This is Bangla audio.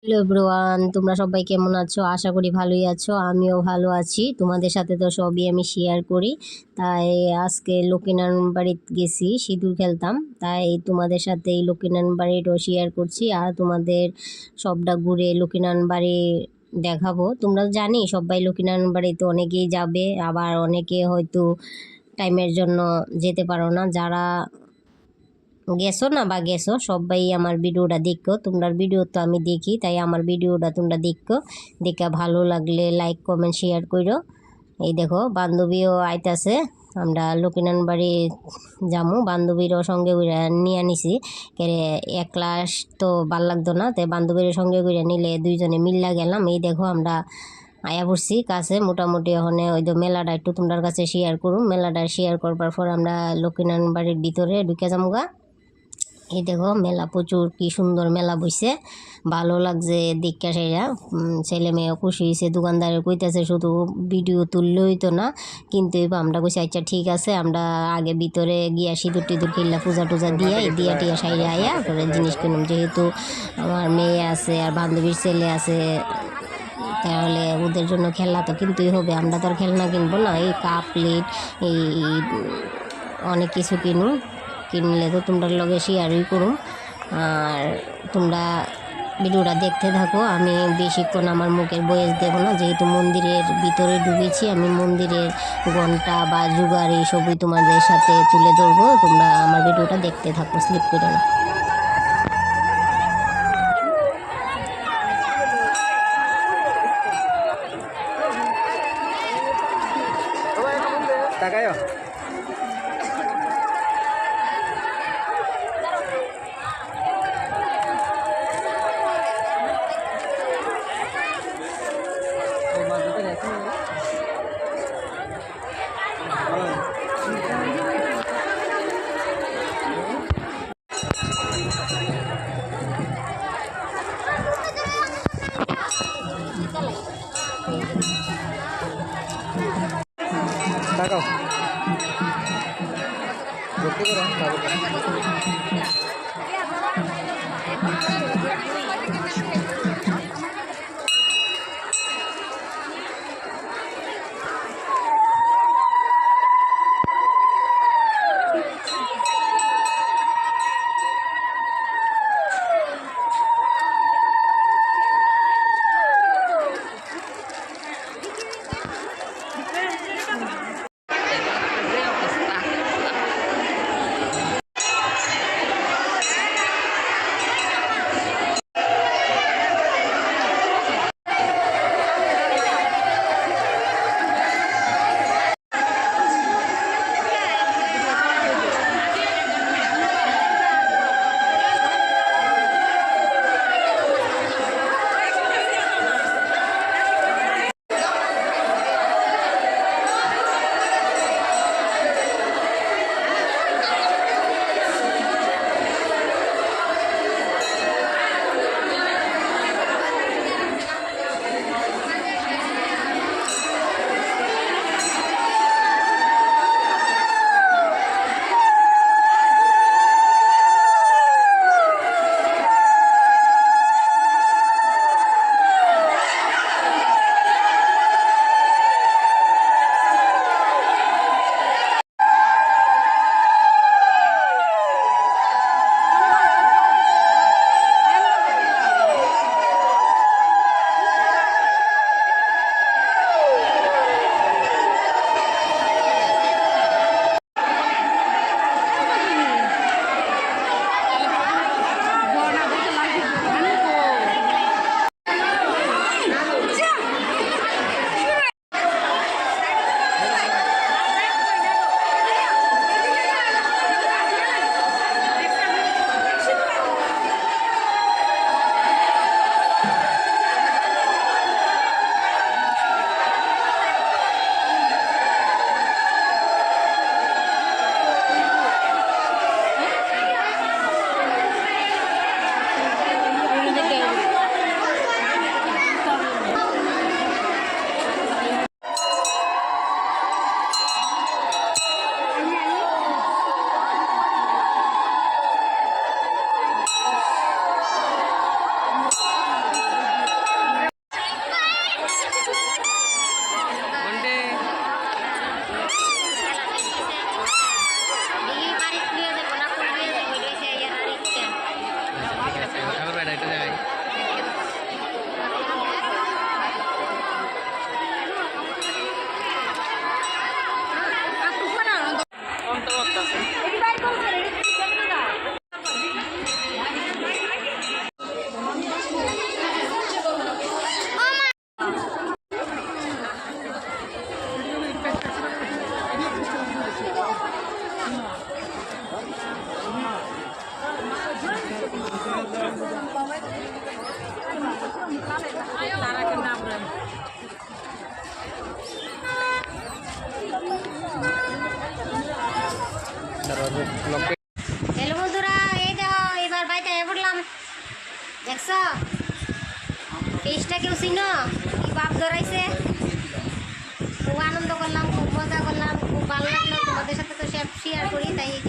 হ্যালো এভরিওয়ান, তোমরা সবাই কেমন আছো? আশা করি ভালোই আছো। আমিও ভালো আছি। তোমাদের সাথে তো সবই আমি শেয়ার করি। তাই আজকে লক্ষ্মীনারায়ণ বাড়িতে গেছি, সিঁদুর খেলতাম। তাই তোমাদের সাথে এই লক্ষ্মীনারায়ণ বাড়িটাও শেয়ার করছি, আর তোমাদের সবটা ঘুরে লক্ষ্মীনারায়ণ বাড়ি দেখাবো। তোমরা জানি সবাই লক্ষ্মীনারায়ণ বাড়িতে অনেকেই যাবে, আবার অনেকে হয়তো টাইমের জন্য যেতে পারো না। যারা গেছো না বা গেছো সবাই আমার ভিডিওটা দেখো। তোমরা ভিডিও তো আমি দেখি, তাই আমার ভিডিওটা তোমরা দেখো। দেখে ভালো লাগলে লাইক কমেন্ট শেয়ার করো। এই দেখো বান্ধবীও আইতাছে, আমরা লক্ষ্মীনারায়ণ বাড়ি যামু। বান্ধবীরও সঙ্গে করে নিয়ে নিছি, কেরে একলা তো ভাল লাগতো না, তাই বান্ধবীর সঙ্গে করে নিলে দুইজনে মিল্লা গেলাম। এই দেখো আমরা আয়া পড়ছি কাছে মোটামুটি। ওখানে ওই তো মেলাটা একটু তোমার কাছে শেয়ার করুন। মেলাটা শেয়ার করবার পর আমরা লক্ষ্মীনারায়ণ বাড়ির ভিতরে ঢুকে যামগা। এই দেখো মেলা প্রচুর, কি সুন্দর মেলা বইছে, ভালো লাগছে দেখা। সেরা ছেলে মেয়েও খুশি হয়েছে। দোকানদারে কইতেছে শুধু ভিডিও তুললেই তো না, কিন্তু এবার আমরা কইছি আচ্ছা ঠিক আছে, আমরা আগে ভিতরে গিয়া সিঁদুর টিঁদুর কিনলা পূজা টুজা দিয়া টিয়া সাইরে আয়া করে জিনিস কিনুম। যেহেতু আমার মেয়ে আছে আর বান্ধবীর ছেলে আছে, তাহলে ওদের জন্য খেলনা তো কিনতেই হবে। আমরা তো আর খেলনা কিনবো না, এই কাপ প্লেট এই অনেক কিছু কিনলে তো তোমরা লগে শেয়ারই করুম। আর তোমরা ভিডিওটা দেখতে থাকো। আমি বেশিক্ষণ আমার মুখের বয়স দেবো না, যেহেতু মন্দিরের ভিতরে ঢুকেছি। আমি মন্দিরের ঘন্টা বা জুগার এইসবই তোমাদের সাথে তুলে ধরবো। তোমরা আমার ভিডিওটা দেখতে থাকো, স্লিপ করো না। তাকায়ও পেজটা কেউ চিনো? কি বাপ ধরাইছে। খুব আনন্দ করলাম, খুব মজা করলাম, খুব ভালো লাগলো, তোমাদের সাথে তো শেয়ার করি, তাই এই